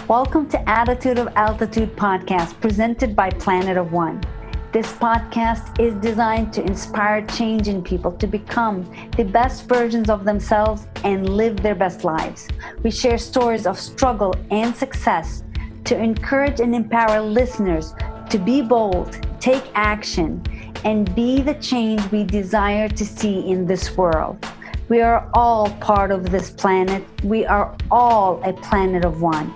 Welcome to Attitude of Altitude podcast presented by Planet of One. This podcast is designed to inspire change in people to become the best versions of themselves and live their best lives. We share stories of struggle and success to encourage and empower listeners to be bold, take action, and be the change we desire to see in this world. We are all part of this planet. We are all a planet of one.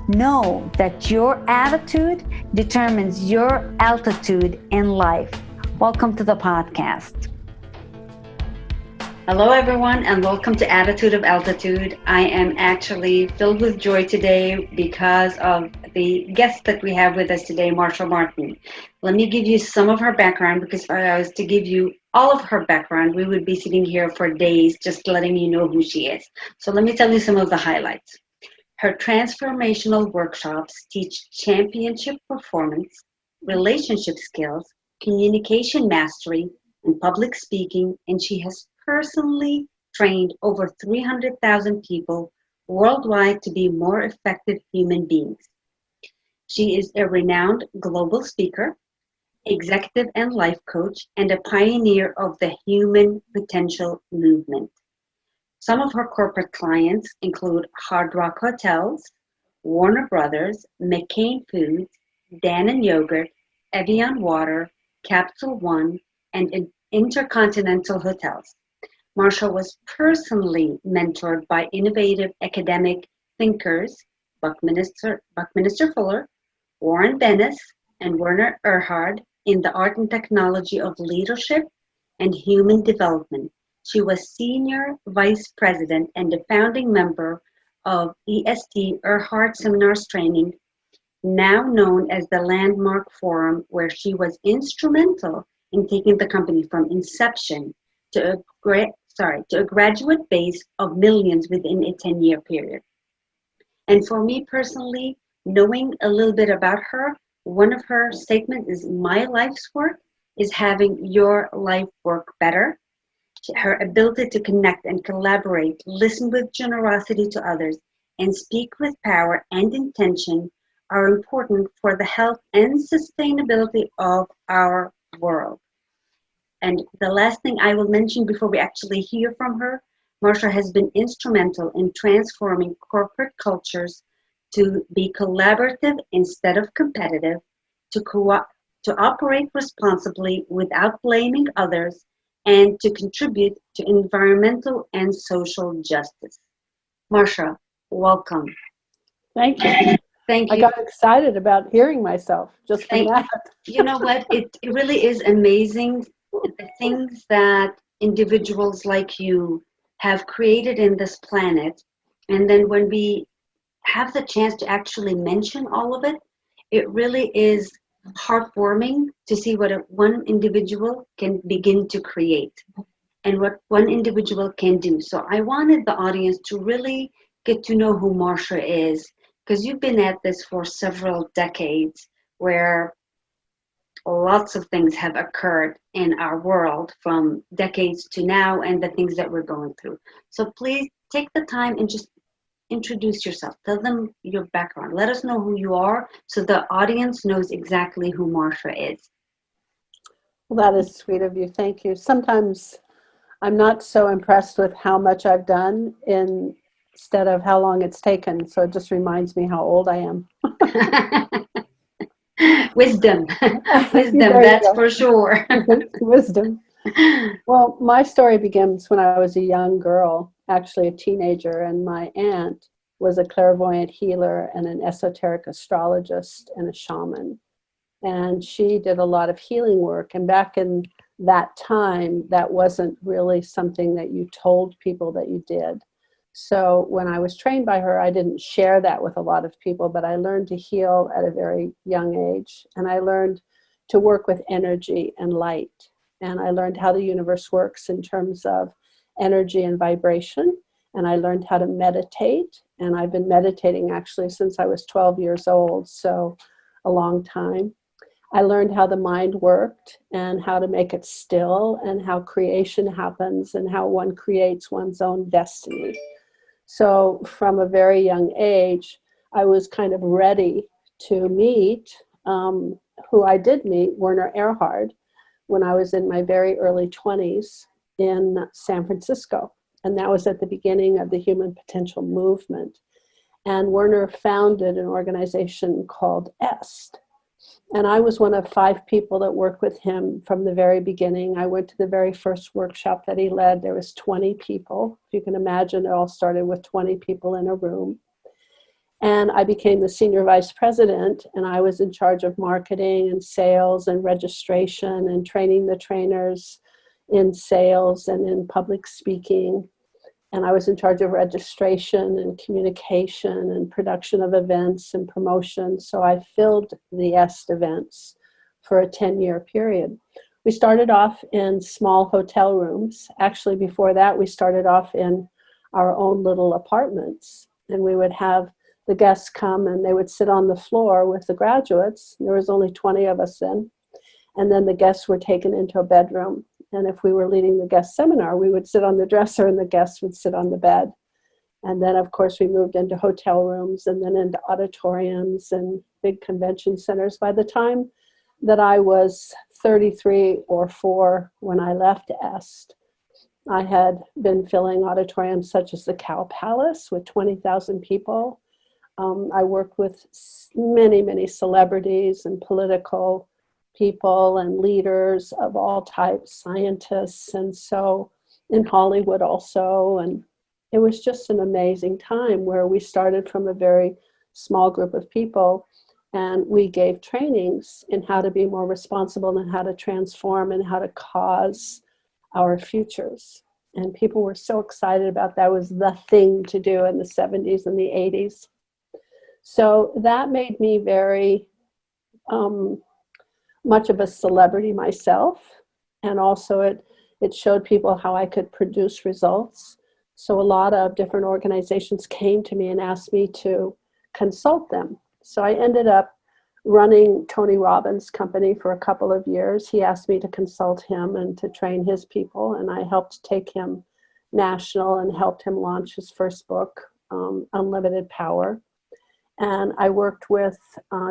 Know that your attitude determines your altitude in life. Welcome to the podcast. Hello, everyone, and welcome to Attitude of Altitude. I am actually filled with joy today because of the guest that we have with us today, Marcia Martin. Let me give you some of her background, because if I was to give you all of her background, we would be sitting here for days just letting you know who she is. So let me tell you some of the highlights. Her transformational workshops teach championship performance, relationship skills, communication mastery, and public speaking, and she has personally trained over 300,000 people worldwide to be more effective human beings. She is a renowned global speaker, executive and life coach, and a pioneer of the human potential movement. Some of her corporate clients include Hard Rock Hotels, Warner Brothers, McCain Foods, Dannon Yogurt, Evian Water, Capsule One, and Intercontinental Hotels. Marcia was personally mentored by innovative academic thinkers Buckminster Fuller, Warren Bennis, and Werner Erhard in the art and technology of leadership and human development. She was Senior Vice President and a founding member of EST Erhard Seminars Training, now known as the Landmark Forum, where she was instrumental in taking the company from inception to a graduate base of millions within a 10-year period. And for me personally, knowing a little bit about her, one of her statements is, "My life's work is having your life work better." Her ability to connect and collaborate, listen with generosity to others, and speak with power and intention are important for the health and sustainability of our world. And the last thing I will mention before we actually hear from her, Marcia has been instrumental in transforming corporate cultures to be collaborative instead of competitive, to operate responsibly without blaming others, and to contribute to environmental and social justice. Marcia, welcome. Thank you. Thank you. I got excited about hearing myself just from that. You know what? It really is amazing the things that individuals like you have created in this planet. And then when we have the chance to actually mention all of it, it really is heartwarming to see what one individual can begin to create and what one individual can do. So I wanted the audience to really get to know who Marcia is, because you've been at this for several decades where lots of things have occurred in our world from decades to now and the things that we're going through. So please take the time and just introduce yourself. Tell them your background. Let us know who you are so the audience knows exactly who Marcia is. Well, that is sweet of you. Thank you. Sometimes I'm not so impressed with how much I've done instead of how long it's taken. So it just reminds me how old I am. Wisdom. That's for sure. Wisdom. Well, my story begins when I was a young girl, actually a teenager, and my aunt was a clairvoyant healer and an esoteric astrologist and a shaman. And she did a lot of healing work. And back in that time, that wasn't really something that you told people that you did. So when I was trained by her, I didn't share that with a lot of people, but I learned to heal at a very young age. And I learned to work with energy and light. And I learned how the universe works in terms of energy and vibration. And I learned how to meditate. And I've been meditating actually since I was 12 years old, so a long time. I learned how the mind worked and how to make it still and how creation happens and how one creates one's own destiny. So from a very young age, I was kind of ready to meet, who I did meet, Werner Erhard, when I was in my very early 20s in San Francisco. And that was at the beginning of the Human Potential Movement. And Werner founded an organization called EST. And I was one of 5 people that worked with him from the very beginning. I went to the very first workshop that he led. There was 20 people. If you can imagine, it all started with 20 people in a room. And I became the senior vice president, and I was in charge of marketing and sales and registration and training the trainers in sales and in public speaking. And I was in charge of registration and communication and production of events and promotion. So I filled the EST events for a 10-year period. We started off in small hotel rooms. Actually, before that, we started off in our own little apartments. And we would have the guests come and they would sit on the floor with the graduates. There was only 20 of us then. And then the guests were taken into a bedroom. And if we were leading the guest seminar, we would sit on the dresser and the guests would sit on the bed. And then, of course, we moved into hotel rooms and then into auditoriums and big convention centers. By the time that I was 33 or 4 when I left EST, I had been filling auditoriums such as the Cow Palace with 20,000 people. I worked with many, many celebrities and political people and leaders of all types, scientists, and so in Hollywood also. And it was just an amazing time where we started from a very small group of people, and we gave trainings in how to be more responsible and how to transform and how to cause our futures. And people were so excited about that. It was the thing to do in the 70s and the 80s. So that made me very much of a celebrity myself. And also it showed people how I could produce results. So a lot of different organizations came to me and asked me to consult them. So I ended up running Tony Robbins' company for a couple of years. He asked me to consult him and to train his people. And I helped take him national and helped him launch his first book, Unlimited Power. And I worked with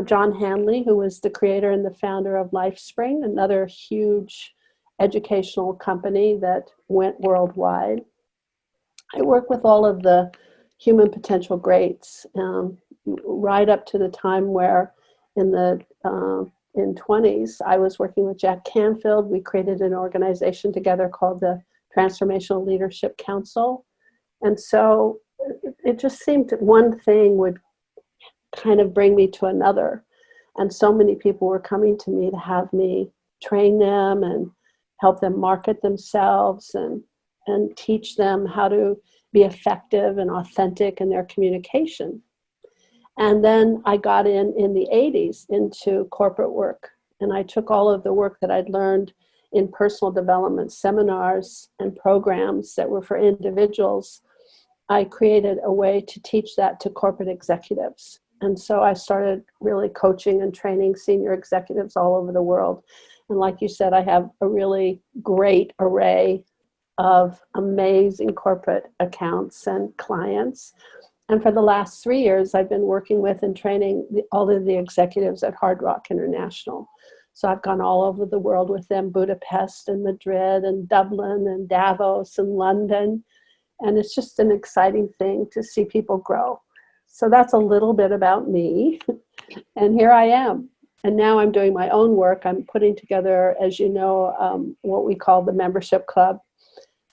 John Hanley, who was the creator and the founder of LifeSpring, another huge educational company that went worldwide. I worked with all of the human potential greats, right up to the time where in 20s, I was working with Jack Canfield. We created an organization together called the Transformational Leadership Council. And so it just seemed that one thing would kind of bring me to another. And so many people were coming to me to have me train them and help them market themselves and teach them how to be effective and authentic in their communication. And then I got in the 80s into corporate work. And I took all of the work that I'd learned in personal development seminars and programs that were for individuals. I created a way to teach that to corporate executives. And so I started really coaching and training senior executives all over the world. And like you said, I have a really great array of amazing corporate accounts and clients. And for the last 3 years, I've been working with and training all of the executives at Hard Rock International. So I've gone all over the world with them, Budapest and Madrid and Dublin and Davos and London. And it's just an exciting thing to see people grow. So that's a little bit about me. And here I am. And now I'm doing my own work. I'm putting together, as you know, what we call the membership club.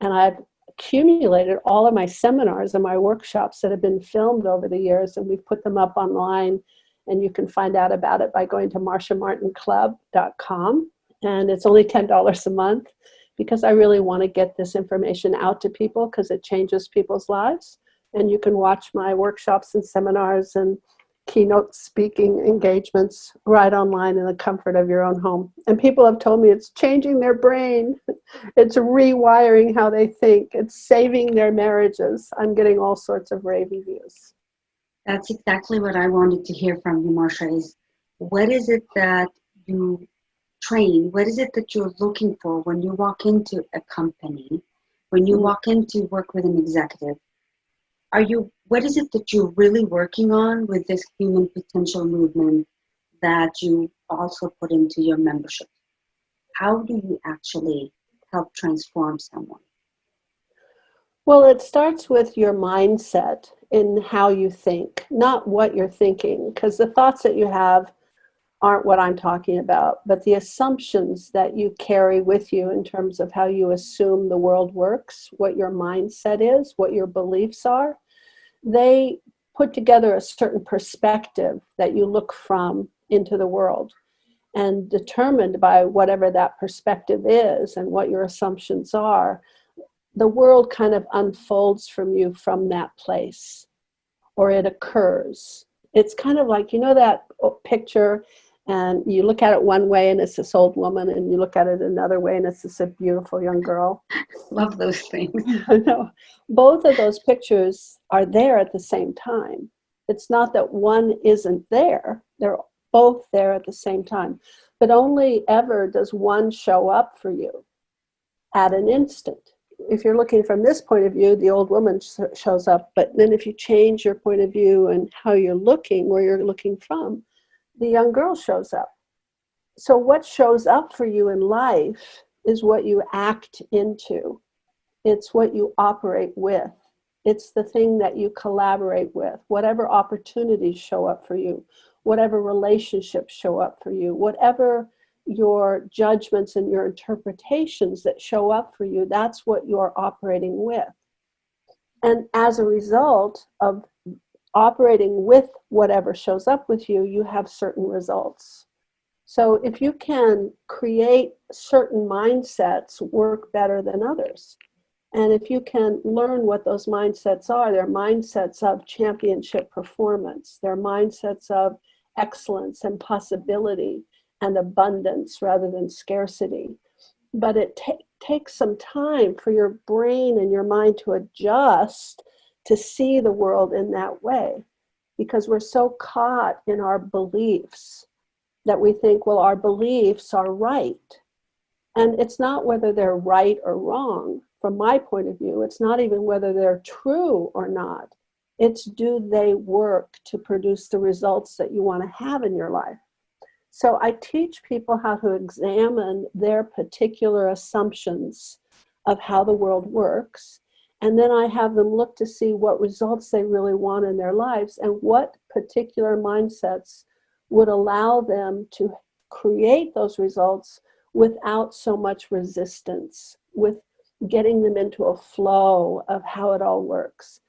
And I've accumulated all of my seminars and my workshops that have been filmed over the years, and we've put them up online. And you can find out about it by going to marciamartinclub.com. And it's only $10 a month because I really want to get this information out to people because it changes people's lives. And you can watch my workshops and seminars and keynote speaking engagements right online in the comfort of your own home. And people have told me it's changing their brain. It's rewiring how they think. It's saving their marriages. I'm getting all sorts of rave reviews. That's exactly what I wanted to hear from you, Marcia, is what is it that you train? What is it that you're looking for when you walk into a company, when you walk in to work with an executive? what is it that you're really working on with this human potential movement that you also put into your membership? How do you actually help transform someone? Well, it starts with your mindset in how you think, not what you're thinking, because the thoughts that you have aren't what I'm talking about, but the assumptions that you carry with you in terms of how you assume the world works, what your mindset is, what your beliefs are, they put together a certain perspective that you look from into the world. And determined by whatever that perspective is and what your assumptions are, the world kind of unfolds from you from that place, or it occurs. It's kind of like, you know, that picture, and you look at it one way and it's this old woman, and you look at it another way and it's this beautiful young girl. Love those things. I know. Both of those pictures are there at the same time. It's not that one isn't there. They're both there at the same time. But only ever does one show up for you at an instant. If you're looking from this point of view, the old woman shows up. But then if you change your point of view and how you're looking, where you're looking from, the young girl shows up. So what shows up for you in life is what you act into. It's what you operate with. It's the thing that you collaborate with. Whatever opportunities show up for you, whatever relationships show up for you, whatever your judgments and your interpretations that show up for you, that's what you're operating with. And as a result of operating with whatever shows up with you, you have certain results. So if you can create certain mindsets work better than others, and if you can learn what those mindsets are, they're mindsets of championship performance, they're mindsets of excellence and possibility and abundance rather than scarcity. But it takes some time for your brain and your mind to adjust to see the world in that way, because we're so caught in our beliefs that we think, well, our beliefs are right. And it's not whether they're right or wrong. From my point of view, it's not even whether they're true or not. It's, do they work to produce the results that you want to have in your life? So I teach people how to examine their particular assumptions of how the world works. And then I have them look to see what results they really want in their lives and what particular mindsets would allow them to create those results without so much resistance, with getting them into a flow of how it all works.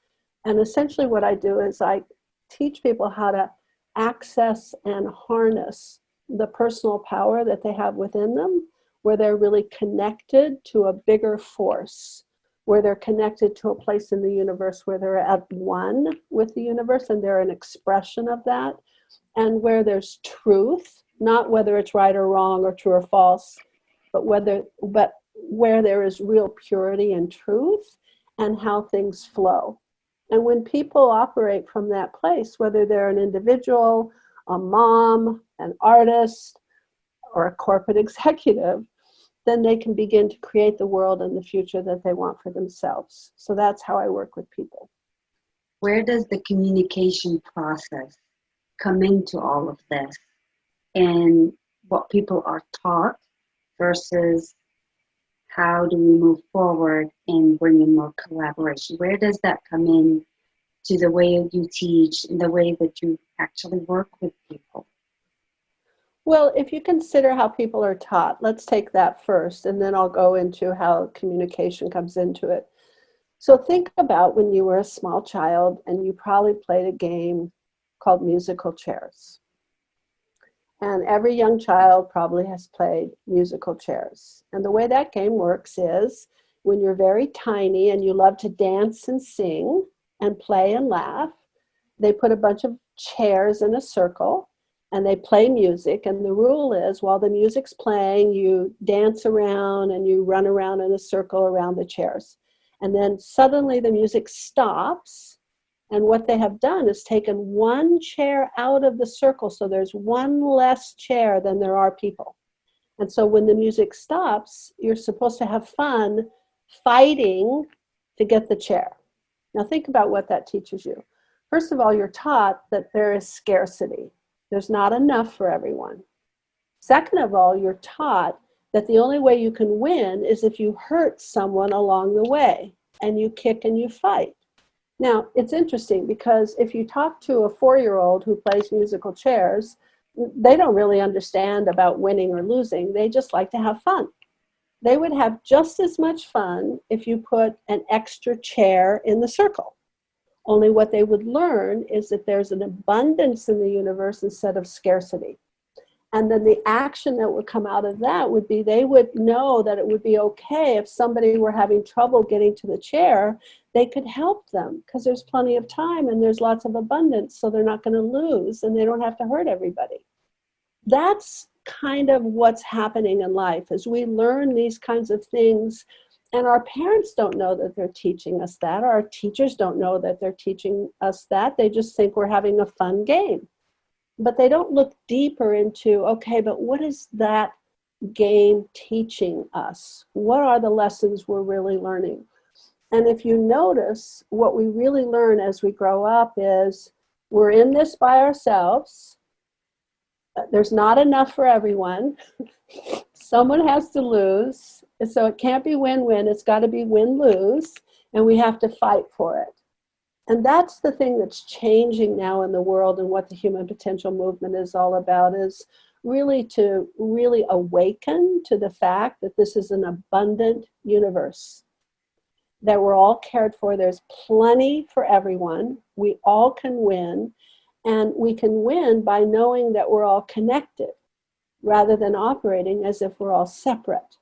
And essentially what I do is I teach people how to access and harness the personal power that they have within them, where they're really connected to a bigger force, where they're connected to a place in the universe where they're at one with the universe and they're an expression of that, and where there's truth, not whether it's right or wrong or true or false, but where there is real purity and truth and how things flow. And when people operate from that place, whether they're an individual, a mom, an artist, or a corporate executive, then they can begin to create the world and the future that they want for themselves. So that's how I work with people. Where does the communication process come into all of this, and what people are taught versus how do we move forward in bringing more collaboration? Where does that come in to the way you teach and the way that you actually work with people? Well, if you consider how people are taught, let's take that first, and then I'll go into how communication comes into it. So think about when you were a small child and you probably played a game called musical chairs. And every young child probably has played musical chairs. And the way that game works is when you're very tiny and you love to dance and sing and play and laugh, they put a bunch of chairs in a circle and they play music. And the rule is while the music's playing, you dance around and you run around in a circle around the chairs. And then suddenly the music stops. And what they have done is taken one chair out of the circle. So there's one less chair than there are people. And so when the music stops, you're supposed to have fun fighting to get the chair. Now think about what that teaches you. First of all, you're taught that there is scarcity. There's not enough for everyone. Second of all, you're taught that the only way you can win is if you hurt someone along the way and you kick and you fight. Now, it's interesting because if you talk to a 4-year-old who plays musical chairs, they don't really understand about winning or losing. They just like to have fun. They would have just as much fun if you put an extra chair in the circle. Only what they would learn is that there's an abundance in the universe instead of scarcity. And then the action that would come out of that would be they would know that it would be okay if somebody were having trouble getting to the chair, they could help them because there's plenty of time and there's lots of abundance, so they're not going to lose and they don't have to hurt everybody. That's kind of what's happening in life as we learn these kinds of things. And our parents don't know that they're teaching us that. Our teachers don't know that they're teaching us that. They just think we're having a fun game. But they don't look deeper into, okay, but what is that game teaching us? What are the lessons we're really learning? And if you notice, what we really learn as we grow up is we're in this by ourselves. There's not enough for everyone. Someone has to lose. So it can't be win-win. It's got to be win-lose. And we have to fight for it. And that's the thing that's changing now in the world, and what the human potential movement is all about is really to really awaken to the fact that this is an abundant universe, that we're all cared for. There's plenty for everyone. We all can win, and we can win by knowing that we're all connected rather than operating as if we're all separate.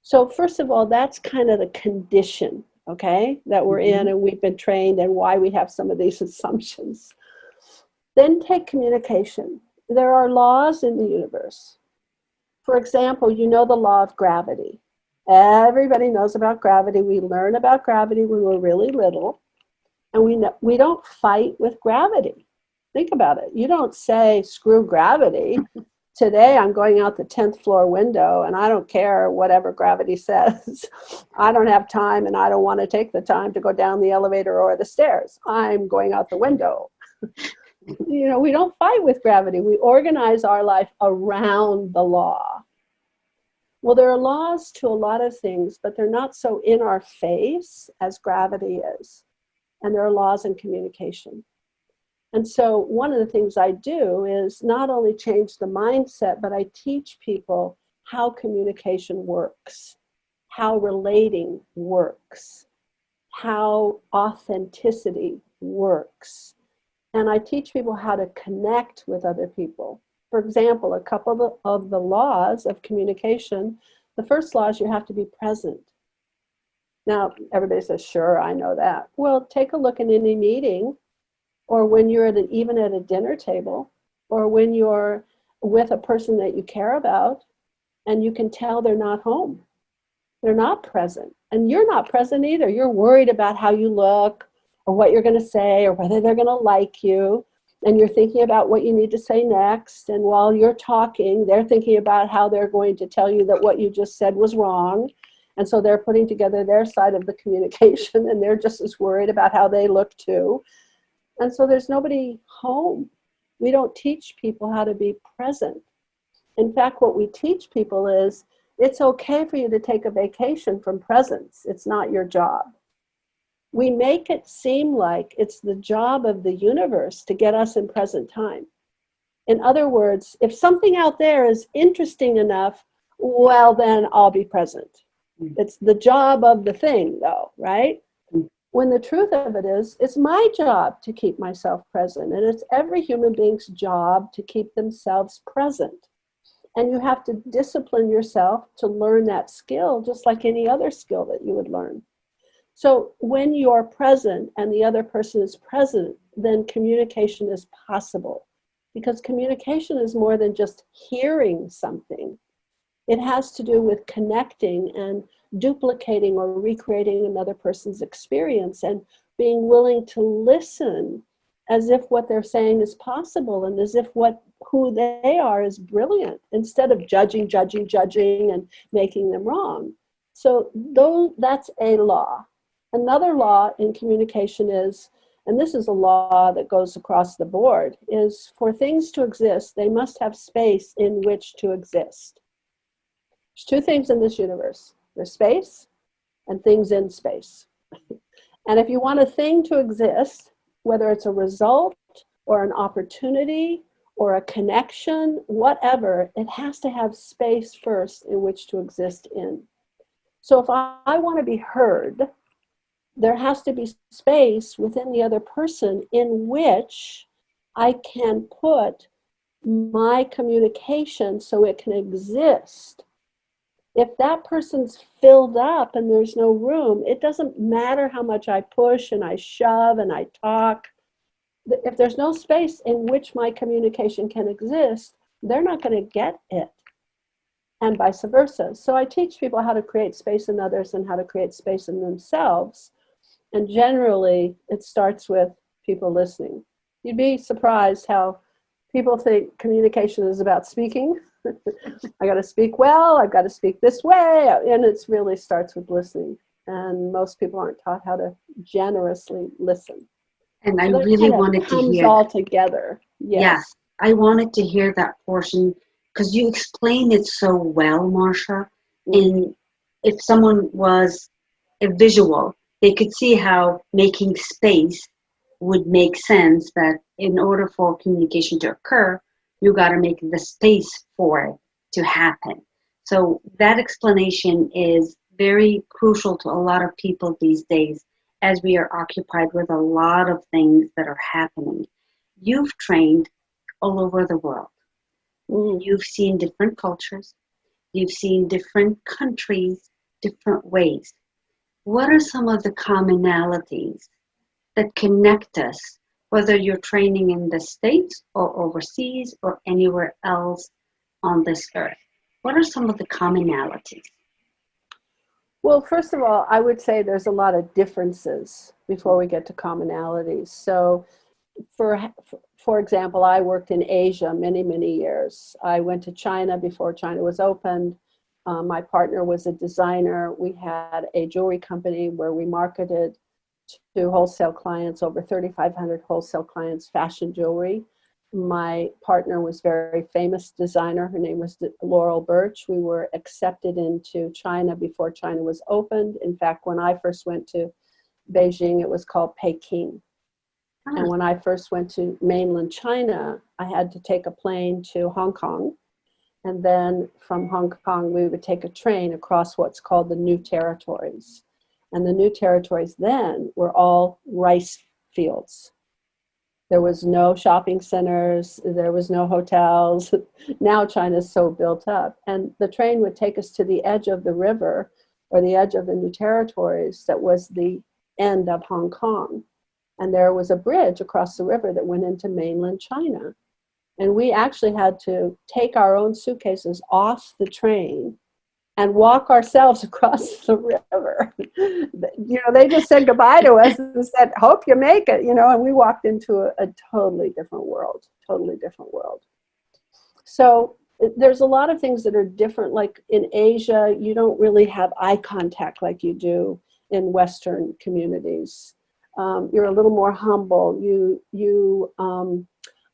So first of all, that's kind of the condition, okay, that we're in and we've been trained, and why we have some of these assumptions. Then take communication. There are laws in the universe. For example, you know the law of gravity. Everybody knows about gravity. We learn about gravity when we're really little, and we don't fight with gravity. Think about it. You don't say, screw gravity. Today I'm going out the 10th floor window and I don't care whatever gravity says. I don't have time and I don't want to take the time to go down the elevator or the stairs. I'm going out the window. We don't fight with gravity. We organize our life around the law. Well, there are laws to a lot of things, but they're not so in our face as gravity is. And there are laws in communication. And so one of the things I do is not only change the mindset, but I teach people how communication works, how relating works, how authenticity works. And I teach people how to connect with other people. For example, a couple of the laws of communication, the first law is you have to be present. Now, everybody says, sure, I know that. Well, take a look in any meeting, or when you're even at a dinner table, or when you're with a person that you care about, and you can tell they're not home. They're not present. And you're not present either. You're worried about how you look, or what you're going to say, or whether they're going to like you. And you're thinking about what you need to say next. And while you're talking, they're thinking about how they're going to tell you that what you just said was wrong. And so they're putting together their side of the communication, and they're just as worried about how they look too. And so there's nobody home. We don't teach people how to be present. In fact, what we teach people is it's okay for you to take a vacation from presence. It's not your job. We make it seem like it's the job of the universe to get us in present time. In other words, if something out there is interesting enough, well, then I'll be present. It's the job of the thing, though, right? When the truth of it is, it's my job to keep myself present. And it's every human being's job to keep themselves present. And you have to discipline yourself to learn that skill, just like any other skill that you would learn. So when you're present and the other person is present, then communication is possible. Because communication is more than just hearing something. It has to do with connecting and duplicating or recreating another person's experience, and being willing to listen as if what they're saying is possible, and as if who they are is brilliant, instead of judging, and making them wrong. So that's a law. Another law in communication is, and this is a law that goes across the board, is for things to exist, they must have space in which to exist. There's two things in this universe. There's space and things in space. And if you want a thing to exist, whether it's a result or an opportunity or a connection, whatever, it has to have space first in which to exist in. So if I want to be heard, there has to be space within the other person in which I can put my communication so it can exist. If that person's filled up and there's no room, it doesn't matter how much I push and I shove and I talk. If there's no space in which my communication can exist, they're not going to get it. And vice versa. So I teach people how to create space in others and how to create space in themselves. And generally, it starts with people listening. You'd be surprised how people think communication is about speaking. I got to speak well, I've got to speak this way. And it really starts with listening. And most people aren't taught how to generously listen. And So I that really kind of wanted to comes hear all that. together. Yes, I wanted to hear that portion because you explained it so well, Marcia. And if someone was a visual, they could see how making space would make sense, that in order for communication to occur, you got to make the space for it to happen. So that explanation is very crucial to a lot of people these days as we are occupied with a lot of things that are happening. You've trained all over the world. You've seen different cultures. You've seen different countries, different ways. What are some of the commonalities that connect us, whether you're training in the States or overseas or anywhere else on this earth? What are some of the commonalities? Well, first of all, I would say there's a lot of differences before we get to commonalities. So, for example, I worked in Asia many, many years. I went to China before China was opened. My partner was a designer. We had a jewelry company where we marketed to wholesale clients, over 3,500 wholesale clients, fashion jewelry. My partner was a very famous designer. Her name was Laurel Birch. We were accepted into China before China was opened. In fact, when I first went to Beijing, it was called Peking. And when I first went to mainland China, I had to take a plane to Hong Kong. And then from Hong Kong, we would take a train across what's called the New Territories. And the New Territories then were all rice fields. There was no shopping centers. There was no hotels. Now China's so built up. And the train would take us to the edge of the river or the edge of the New Territories that was the end of Hong Kong. And there was a bridge across the river that went into mainland China. And we actually had to take our own suitcases off the train and walk ourselves across the river. They just said goodbye to us and said, hope you make it, and we walked into a totally different world. So there's a lot of things that are different. Like in Asia, you don't really have eye contact like you do in Western communities. You're a little more humble. You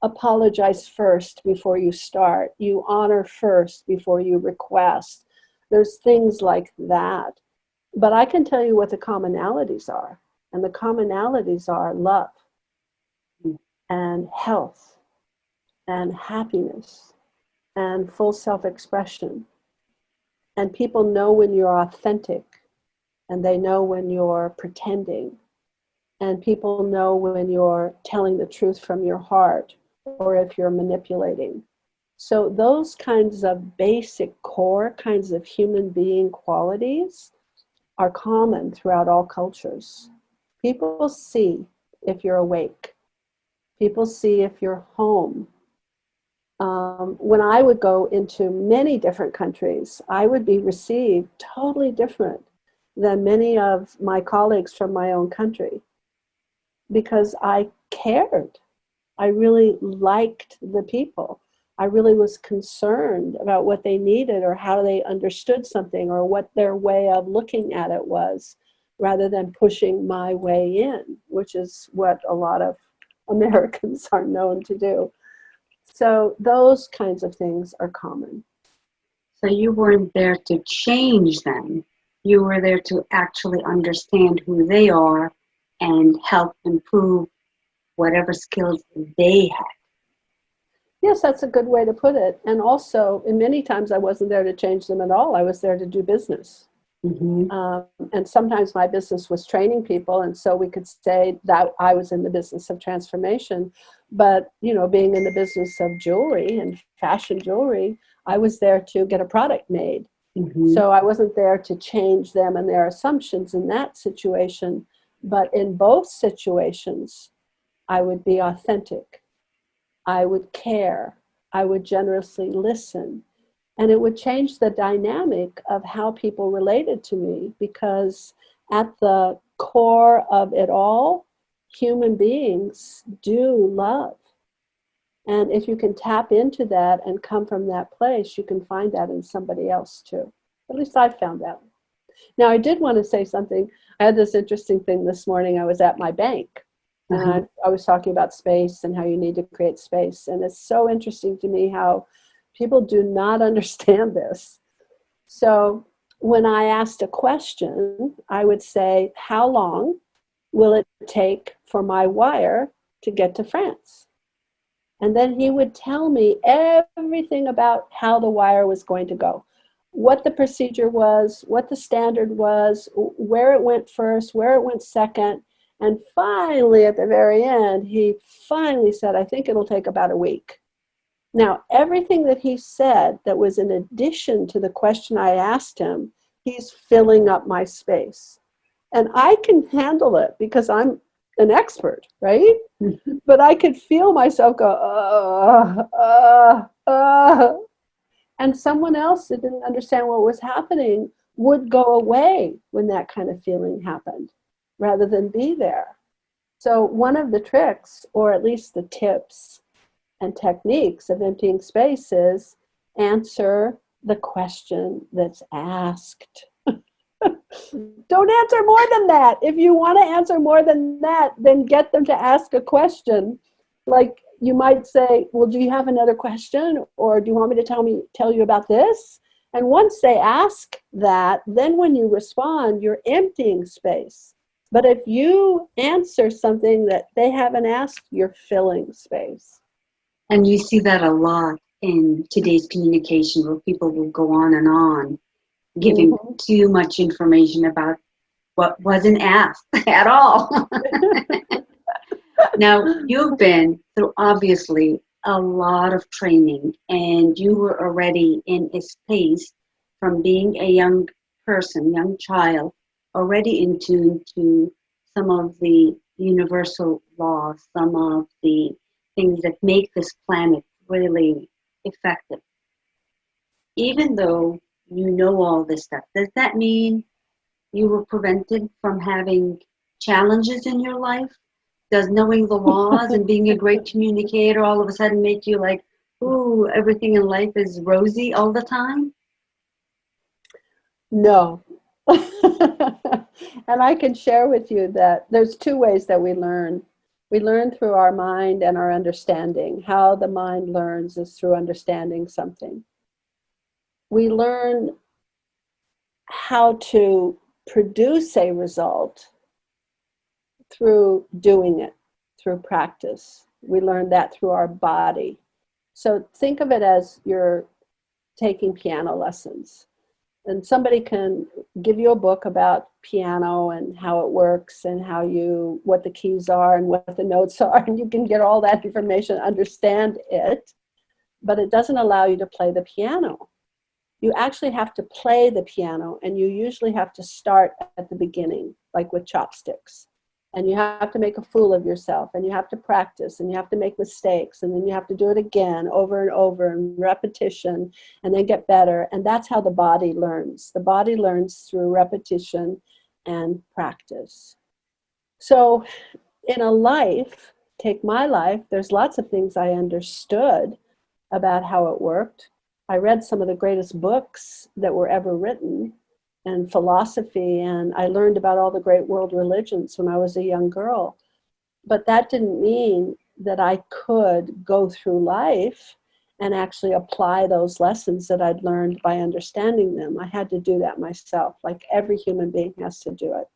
apologize first before you start. You honor first before you request. There's things like that. But I can tell you what the commonalities are. And the commonalities are love and health and happiness and full self-expression. And people know when you're authentic, and they know when you're pretending. And people know when you're telling the truth from your heart or if you're manipulating. So those kinds of basic core kinds of human being qualities are common throughout all cultures. People see if you're awake. People see if you're home. When I would go into many different countries, I would be received totally different than many of my colleagues from my own country, because I cared. I really liked the people. I really was concerned about what they needed or how they understood something or what their way of looking at it was. rather than pushing my way in, which is what a lot of Americans are known to do. So those kinds of things are common. So you weren't there to change them. You were there to actually understand who they are and help improve whatever skills they had. Yes, that's a good way to put it. And also, in many times, I wasn't there to change them at all. I was there to do business. Mm-hmm. And sometimes my business was training people, and so we could say that I was in the business of transformation. But, you know, being in the business of jewelry and fashion jewelry, I was there to get a product made. Mm-hmm. So I wasn't there to change them and their assumptions in that situation. But in both situations, I would be authentic. I would care. I would generously listen. And it would change the dynamic of how people related to me, because at the core of it all, human beings do love. And if you can tap into that and come from that place, you can find that in somebody else too. At least I found that. Now, I did want to say something. I had this interesting thing this morning. I was at my bank, and I was talking about space and how you need to create space. And it's so interesting to me how people do not understand this. So when I asked a question, I would say, how long will it take for my wire to get to France? And then he would tell me everything about how the wire was going to go, what the procedure was, what the standard was, where it went first, where it went second. And finally, at the very end, he finally said, I think it'll take about a week. Now, everything that he said that was in addition to the question I asked him, he's filling up my space. And I can handle it because I'm an expert, right? But I could feel myself go, and someone else that didn't understand what was happening would go away when that kind of feeling happened, rather than be there. So one of the tricks, or at least the tips and techniques of emptying space, is answer the question that's asked. Don't answer more than that. If you want to answer more than that, then get them to ask a question. Like you might say, well, do you have another question? Or do you want me to tell you about this? And once they ask that, then when you respond, you're emptying space. But if you answer something that they haven't asked, you're filling space. And you see that a lot in today's communication, where people will go on, giving too much information about what wasn't asked at all. Now, you've been through obviously a lot of training, and you were already in a space from being a young person, young child, already in tune to some of the universal laws, some of the things that make this planet really effective. Even though you know all this stuff, does that mean you were prevented from having challenges in your life? Does knowing the laws and being a great communicator all of a sudden make you like, ooh, everything in life is rosy all the time? No. And I can share with you that there's two ways that we learn. We learn through our mind and our understanding. How the mind learns is through understanding something. We learn how to produce a result through doing it, through practice. We learn that through our body. So think of it as you're taking piano lessons. And somebody can give you a book about piano and how it works and what the keys are and what the notes are, and you can get all that information, understand it, but it doesn't allow you to play the piano. You actually have to play the piano, and you usually have to start at the beginning, like with chopsticks. And you have to make a fool of yourself, and you have to practice, and you have to make mistakes, and then you have to do it again over and over and repetition, and then get better. And that's how the body learns. The body learns through repetition and practice. So in a life, take my life, there's lots of things I understood about how it worked. I read some of the greatest books that were ever written, and philosophy, and I learned about all the great world religions when I was a young girl. But that didn't mean that I could go through life and actually apply those lessons that I'd learned by understanding them. I had to do that myself, like every human being has to do it.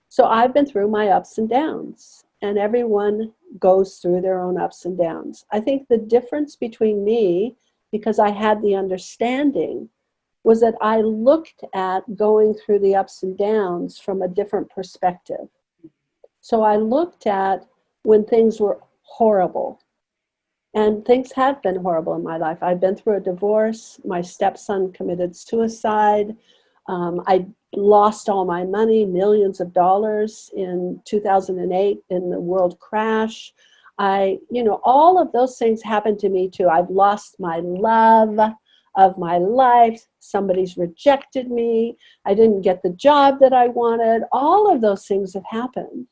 So I've been through my ups and downs, and everyone goes through their own ups and downs. I think the difference between me, because I had the understanding, was that I looked at going through the ups and downs from a different perspective. So I looked at when things were horrible. And things have been horrible in my life. I've been through a divorce. My stepson committed suicide. I lost all my money, millions of dollars in 2008 in the world crash. All of those things happened to me too. I've lost my love of my life. Somebody's rejected me. I didn't get the job that I wanted. All of those things have happened.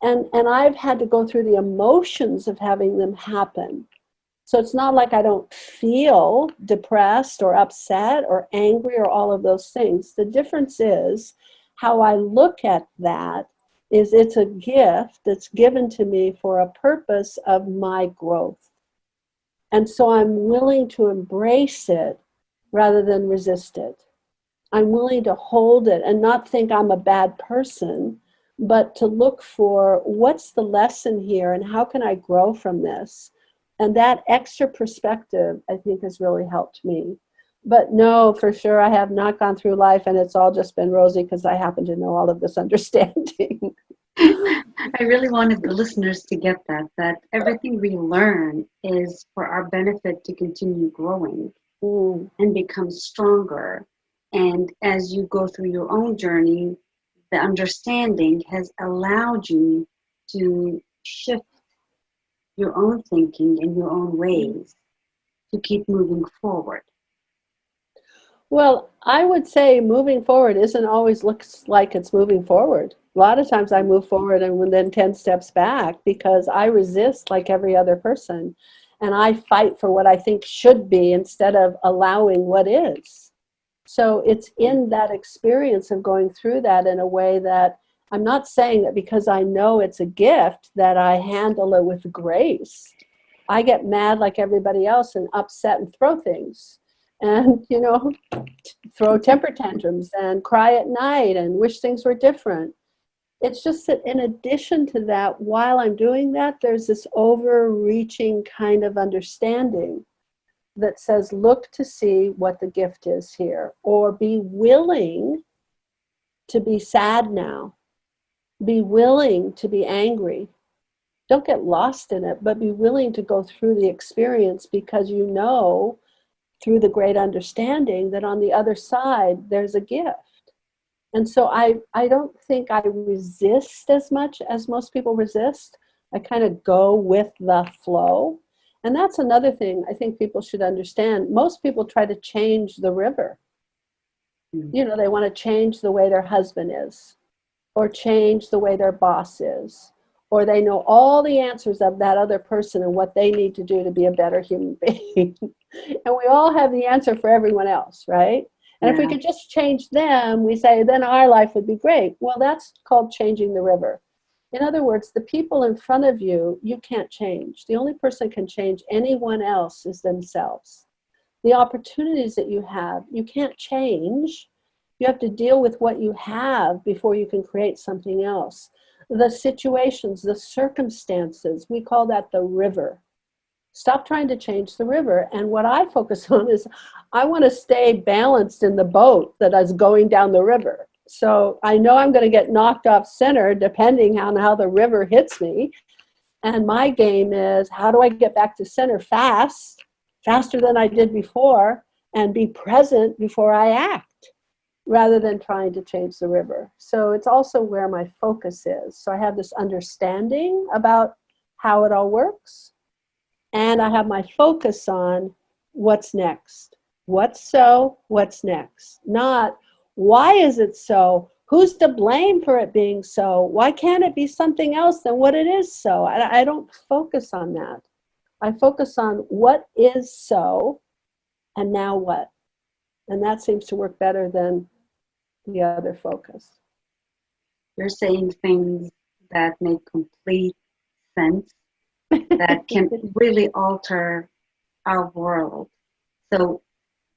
And I've had to go through the emotions of having them happen. So it's not like I don't feel depressed or upset or angry or all of those things. The difference is how I look at that is it's a gift that's given to me for a purpose of my growth. And so I'm willing to embrace it rather than resist it. I'm willing to hold it and not think I'm a bad person, but to look for what's the lesson here and how can I grow from this? And that extra perspective, I think, has really helped me. But no, for sure, I have not gone through life and it's all just been rosy because I happen to know all of this understanding. I really wanted the listeners to get that everything we learn is for our benefit to continue growing and become stronger. And as you go through your own journey, the understanding has allowed you to shift your own thinking in your own ways to keep moving forward. Well, I would say moving forward isn't always looks like it's moving forward. A lot of times I move forward and then 10 steps back because I resist like every other person. And I fight for what I think should be instead of allowing what is. So it's in that experience of going through that in a way that I'm not saying that because I know it's a gift that I handle it with grace. I get mad like everybody else and upset and throw things. And, throw temper tantrums and cry at night and wish things were different. It's just that in addition to that, while I'm doing that, there's this overreaching kind of understanding that says, look to see what the gift is here, or be willing to be sad now, be willing to be angry. Don't get lost in it, but be willing to go through the experience because you know through the great understanding that on the other side, there's a gift. And so I don't think I resist as much as most people resist. I kind of go with the flow. And that's another thing I think people should understand. Most people try to change the river. They want to change the way their husband is, or change the way their boss is, or they know all the answers of that other person and what they need to do to be a better human being. And we all have the answer for everyone else, right? And if we could just change them, we say, then our life would be great. Well, that's called changing the river. In other words, the people in front of you, you can't change. The only person can change anyone else is themselves. The opportunities that you have, you can't change. You have to deal with what you have before you can create something else. The situations, the circumstances, we call that the river. Stop trying to change the river. And what I focus on is I want to stay balanced in the boat that is going down the river. So I know I'm going to get knocked off center depending on how the river hits me. And my game is, how do I get back to center faster than I did before, and be present before I act, rather than trying to change the river. So it's also where my focus is. So I have this understanding about how it all works. And I have my focus on what's next. What's next? Not, why is it so? Who's to blame for it being so? Why can't it be something else than what it is so? I don't focus on that. I focus on what is so, and now what? And that seems to work better than the other focus. You're saying things that make complete sense, that can really alter our world. So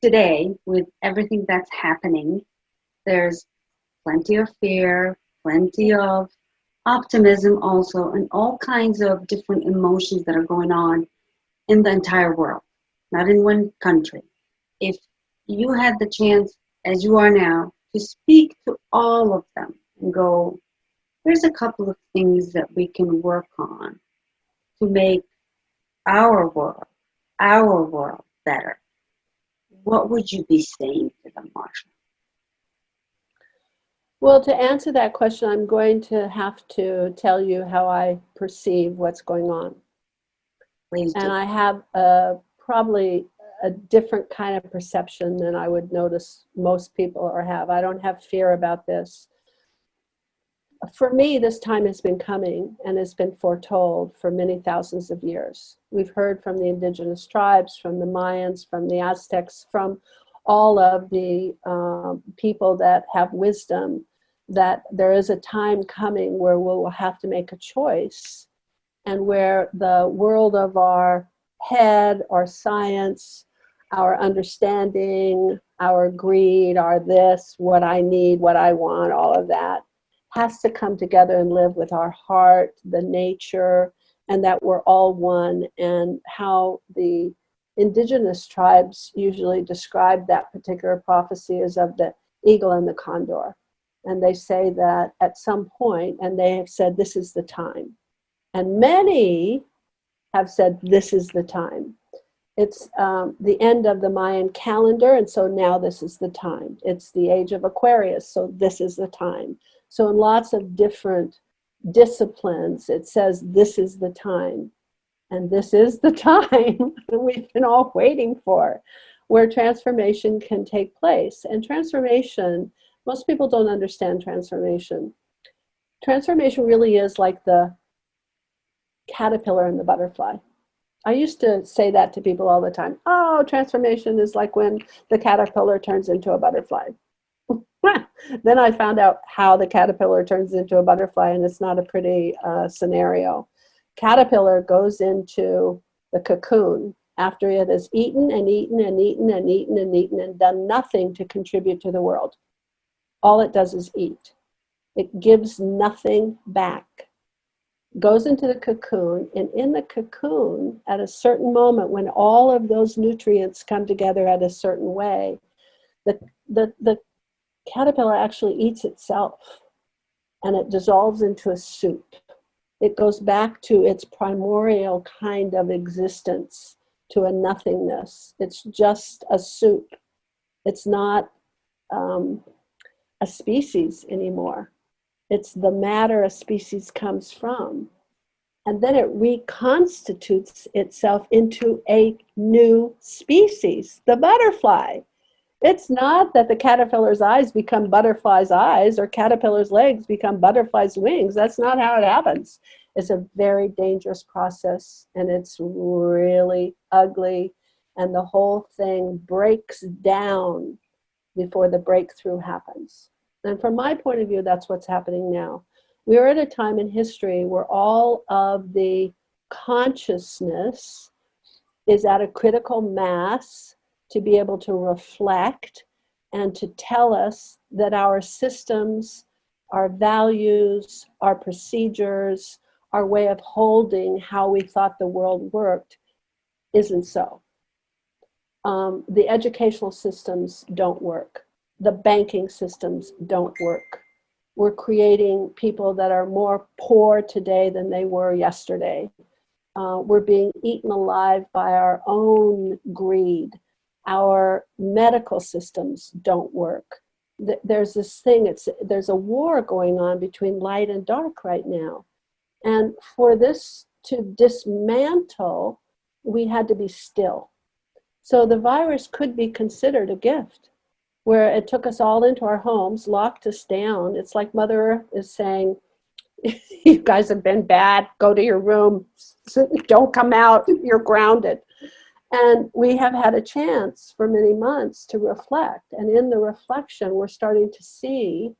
today, with everything that's happening, there's plenty of fear, plenty of optimism also, and all kinds of different emotions that are going on in the entire world, not in one country. If you had the chance, as you are now, to speak to all of them and go, there's a couple of things that we can work on to make our world better, what would you be saying to them, Marcia? Well, to answer that question, I'm going to have to tell you how I perceive what's going on. Please do. And I have probably a different kind of perception than I would notice most people or have. I don't have fear about this. For me, this time has been coming and has been foretold for many thousands of years. We've heard from the indigenous tribes, from the Mayans, from the Aztecs, from all of the people that have wisdom, that there is a time coming where we'll have to make a choice, and where the world of our head, our science, our understanding, our greed, our this, what I need, what I want, all of that has to come together and live with our heart, the nature, and that we're all one. And how the indigenous tribes usually describe that particular prophecy as of the eagle and the condor. And they say that at some point, and they have said, this is the time. And many have said, this is the time. It's the end of the Mayan calendar, and so now this is the time. It's the age of Aquarius, so this is the time. So in lots of different disciplines, it says this is the time. And this is the time that we've been all waiting for, where transformation can take place. And transformation, most people don't understand transformation. Transformation really is like the caterpillar and the butterfly. I used to say that to people all the time. Oh, transformation is like when the caterpillar turns into a butterfly. Then I found out how the caterpillar turns into a butterfly, and it's not a pretty scenario. Caterpillar goes into the cocoon after it has eaten and eaten and eaten and eaten and eaten and done nothing to contribute to the world. All it does is eat. It gives nothing back. Goes into the cocoon, and in the cocoon, at a certain moment when all of those nutrients come together at a certain way, the caterpillar actually eats itself, and it dissolves into a soup. It goes back to its primordial kind of existence, to a nothingness. It's just a soup. It's not a species anymore. It's the matter a species comes from. And then it reconstitutes itself into a new species, the butterfly. It's not that the caterpillar's eyes become butterfly's eyes or caterpillar's legs become butterfly's wings. That's not how it happens. It's a very dangerous process, and it's really ugly, and the whole thing breaks down before the breakthrough happens. And from my point of view, that's what's happening now. We're at a time in history where all of the consciousness is at a critical mass to be able to reflect and to tell us that our systems, our values, our procedures, our way of holding how we thought the world worked isn't so. The educational systems don't work. The banking systems don't work. We're creating people that are more poor today than they were yesterday. We're being eaten alive by our own greed. Our medical systems don't work. There's this thing, there's a war going on between light and dark right now. And for this to dismantle, we had to be still. So the virus could be considered a gift, where it took us all into our homes, locked us down. It's like Mother Earth is saying, you guys have been bad, go to your room, don't come out, you're grounded. And we have had a chance for many months to reflect. And in the reflection, we're starting to see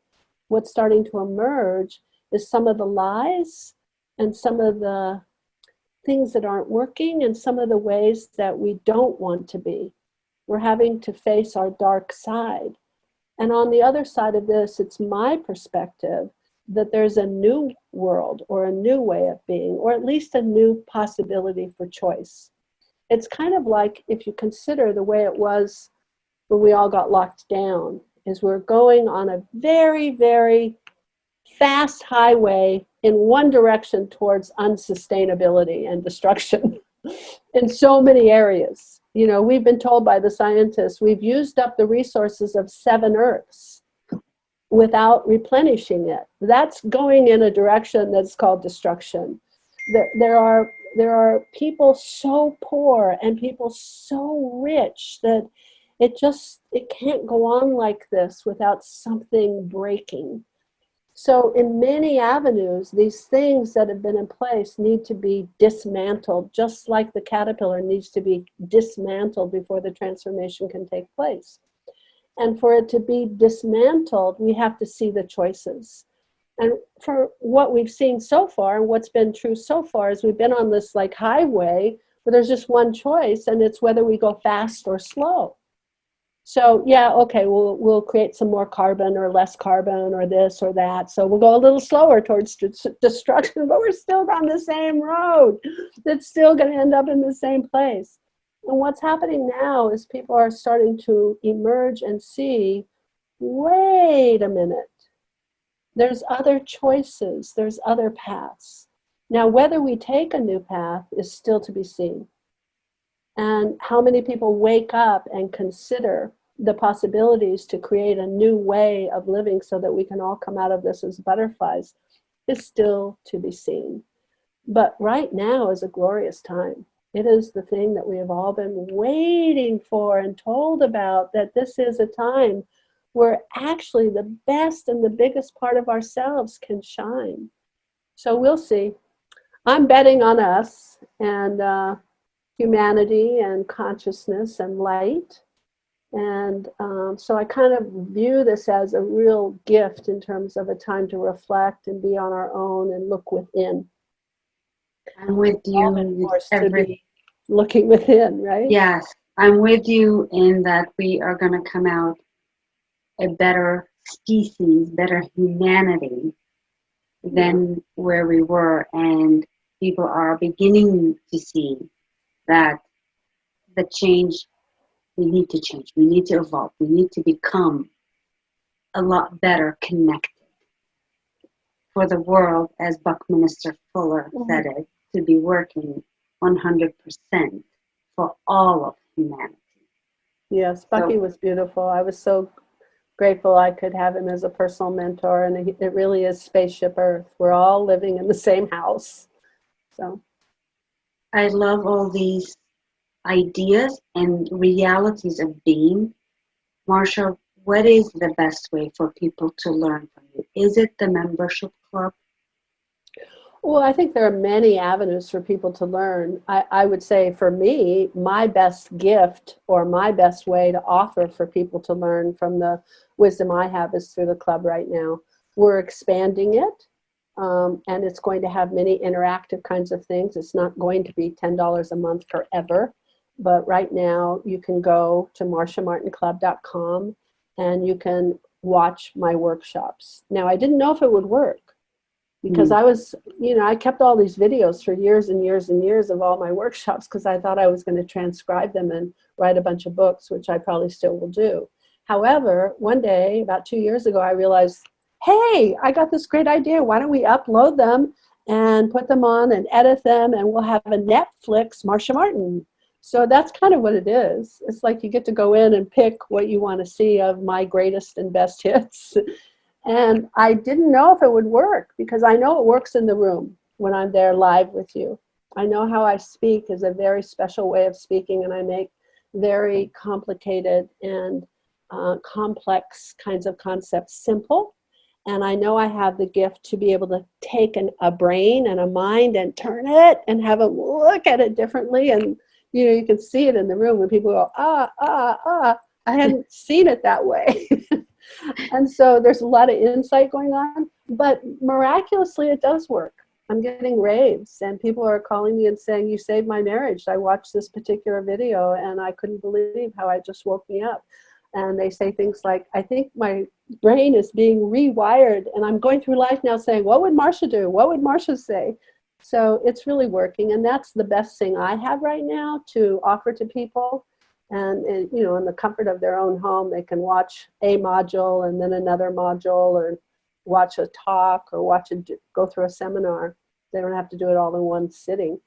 what's starting to emerge is some of the lies and some of the things that aren't working and some of the ways that we don't want to be. We're having to face our dark side. And on the other side of this, it's my perspective that there's a new world or a new way of being, or at least a new possibility for choice. It's kind of like if you consider the way it was when we all got locked down, is we're going on a very, very fast highway in one direction towards unsustainability and destruction in so many areas. You know, we've been told by the scientists, we've used up the resources of 7 Earths without replenishing it. That's going in a direction that's called destruction. There are people so poor and people so rich that it can't go on like this without something breaking. So in many avenues, these things that have been in place need to be dismantled, just like the caterpillar needs to be dismantled before the transformation can take place. And for it to be dismantled, we have to see the choices. And for what we've seen so far, and what's been true so far, is we've been on this like highway where there's just one choice, and it's whether we go fast or slow. So yeah, okay, we'll create some more carbon or less carbon or this or that. So we'll go a little slower towards destruction, but we're still on the same road. That's still going to end up in the same place. And what's happening now is people are starting to emerge and see, wait a minute, there's other choices, there's other paths. Now, whether we take a new path is still to be seen. And how many people wake up and consider the possibilities to create a new way of living so that we can all come out of this as butterflies is still to be seen. But right now is a glorious time. It is the thing that we have all been waiting for and told about, that this is a time where actually the best and the biggest part of ourselves can shine. So we'll see. I'm betting on us and humanity and consciousness and light. And so I kind of view this as a real gift in terms of a time to reflect and be on our own and look within. I'm with you. To be looking within, right? Yes, I'm with you in that we are going to come out a better species, better humanity than where we were. And people are beginning to see that the change, we need to change, we need to evolve, we need to become a lot better connected for the world, as Buckminster Fuller said it, to be working 100% for all of humanity. Yes, Bucky was beautiful. I was so grateful I could have him as a personal mentor, and it really is Spaceship Earth. We're all living in the same house. So I love all these ideas and realities of being. Marcia, what is the best way for people to learn from you? Is it the membership club? Well, I think there are many avenues for people to learn. I would say for me, my best gift or my best way to offer for people to learn from the wisdom I have is through the club right now. We're expanding it, and it's going to have many interactive kinds of things. It's not going to be $10 a month forever, but right now you can go to marciamartinclub.com and you can watch my workshops. Now, I didn't know if it would work, because I was, I kept all these videos for years and years and years of all my workshops, because I thought I was going to transcribe them and write a bunch of books, which I probably still will do. However, one day, about 2 years ago, I realized, hey, I got this great idea. Why don't we upload them and put them on and edit them, and we'll have a Netflix Marcia Martin. So that's kind of what it is. It's like you get to go in and pick what you want to see of my greatest and best hits. And I didn't know if it would work, because I know it works in the room when I'm there live with you. I know how I speak is a very special way of speaking, and I make very complicated and complex kinds of concepts simple. And I know I have the gift to be able to take a brain and a mind and turn it and have it look at it differently and, you know, you can see it in the room when people go, ah, ah, ah. I hadn't seen it that way. And so there's a lot of insight going on, but miraculously it does work. I'm getting raves, and people are calling me and saying, you saved my marriage. I watched this particular video and I couldn't believe how it just woke me up. And they say things like, I think my brain is being rewired, and I'm going through life now saying, what would Marcia do? What would Marcia say? So it's really working, and that's the best thing I have right now to offer to people. And you know, in the comfort of their own home, they can watch a module and then another module, or watch a talk, or go through a seminar. They don't have to do it all in one sitting.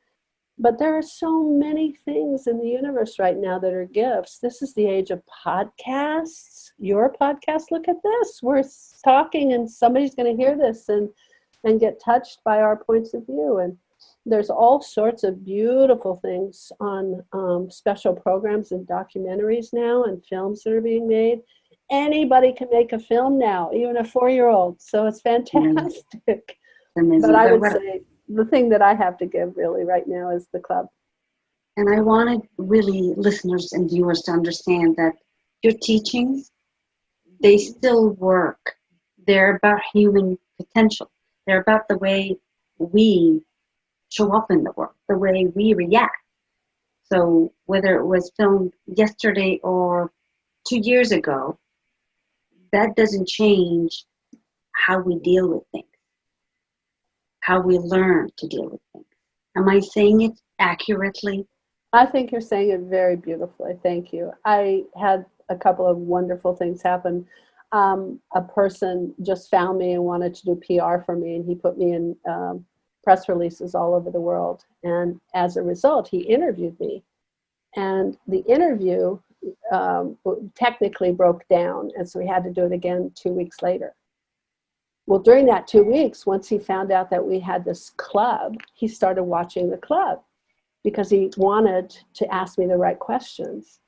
But there are so many things in the universe right now that are gifts. This is the age of podcasts. Your podcast, look at this. We're talking and somebody's going to hear this and get touched by our points of view. And there's all sorts of beautiful things on special programs and documentaries now, and films that are being made. Anybody can make a film now, even a 4-year-old. So it's fantastic. Amazing. But I would say the thing that I have to give really right now is the club. And I wanted really listeners and viewers to understand that your teachings, they still work. They're about human potential. They're about the way we show up in the world, the way we react. So whether it was filmed yesterday or 2 years ago, that doesn't change how we deal with things, how we learn to deal with things. Am I saying it accurately? I think you're saying it very beautifully. Thank you. I had a couple of wonderful things happen. A person just found me and wanted to do PR for me, and he put me in press releases all over the world. And as a result, he interviewed me. And the interview technically broke down, and so we had to do it again 2 weeks later. Well, during that 2 weeks, once he found out that we had this club, he started watching the club because he wanted to ask me the right questions.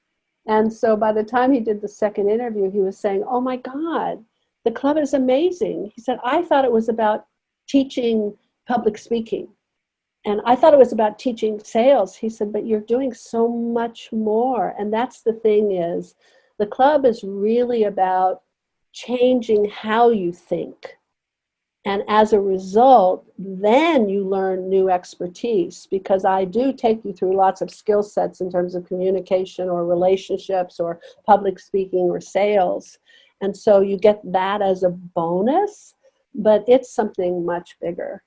And so by the time he did the second interview, he was saying, oh my God, the club is amazing. He said, I thought it was about teaching public speaking. And I thought it was about teaching sales. He said, but you're doing so much more. And that's the thing is, the club is really about changing how you think. And as a result, then you learn new expertise, because I do take you through lots of skill sets in terms of communication or relationships or public speaking or sales. And so you get that as a bonus, but it's something much bigger.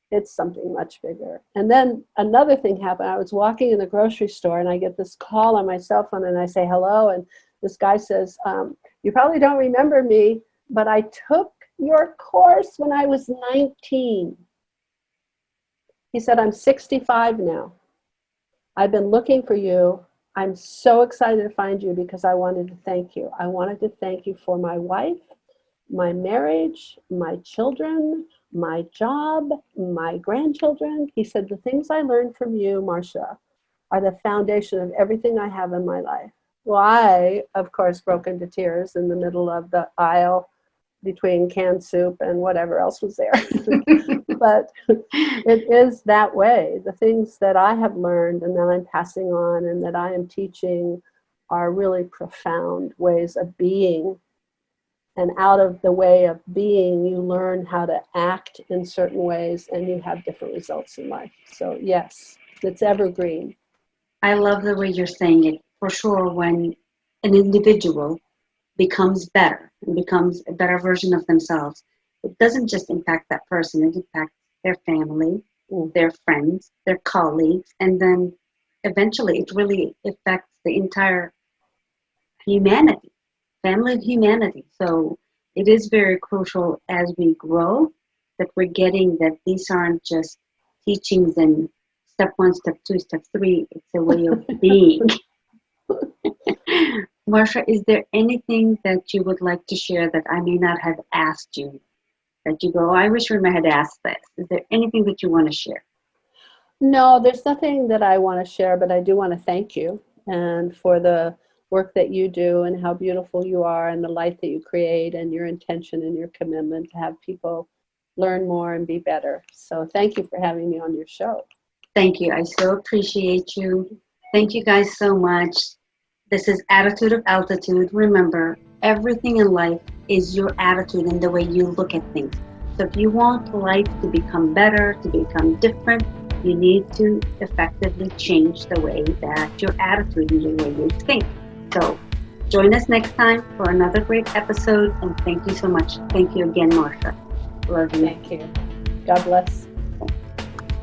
It's something much bigger. And then another thing happened. I was walking in the grocery store and I get this call on my cell phone and I say hello. And this guy says, you probably don't remember me, but I took your course when I was 19. He said, I'm 65 now. I've been looking for you. I'm so excited to find you because I wanted to thank you. I wanted to thank you for my wife, my marriage, my children, my job, my grandchildren. He said, the things I learned from you, Marcia, are the foundation of everything I have in my life. Well, I, of course, broke into tears in the middle of the aisle between canned soup and whatever else was there. But it is that way. The things that I have learned and that I'm passing on and that I am teaching are really profound ways of being. And out of the way of being, you learn how to act in certain ways and you have different results in life. So yes, it's evergreen. I love the way you're saying it. For sure, when an individual becomes better and becomes a better version of themselves, it doesn't just impact that person, it impacts their family, their friends, their colleagues, and then eventually it really affects the entire humanity, family of humanity. So it is very crucial as we grow that we're getting that these aren't just teachings and step 1, step 2, step 3, it's a way of being. Marcia, is there anything that you would like to share that I may not have asked you? That you go, I wish we had asked this. Is there anything that you want to share? No, there's nothing that I want to share, but I do want to thank you and for the work that you do and how beautiful you are and the light that you create and your intention and your commitment to have people learn more and be better. So thank you for having me on your show. Thank you. I so appreciate you. Thank you guys so much. This is Attitude of Altitude. Remember, everything in life is your attitude and the way you look at things. So if you want life to become better, to become different, you need to effectively change the way that your attitude and the way you think. So join us next time for another great episode, and thank you so much. Thank you again, Marcia. Love you. Thank you. God bless.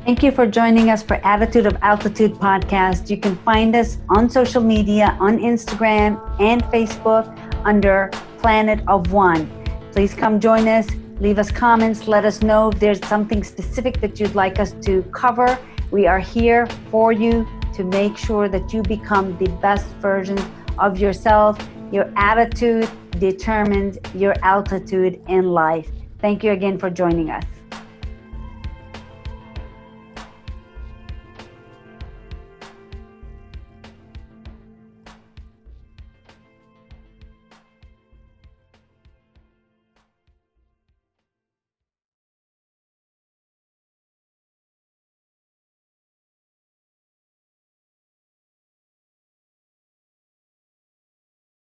Thank you for joining us for Attitude of Altitude podcast. You can find us on social media, on Instagram and Facebook under Planet of One. Please come join us, leave us comments, let us know if there's something specific that you'd like us to cover. We are here for you to make sure that you become the best version of yourself. Your attitude determines your altitude in life. Thank you again for joining us.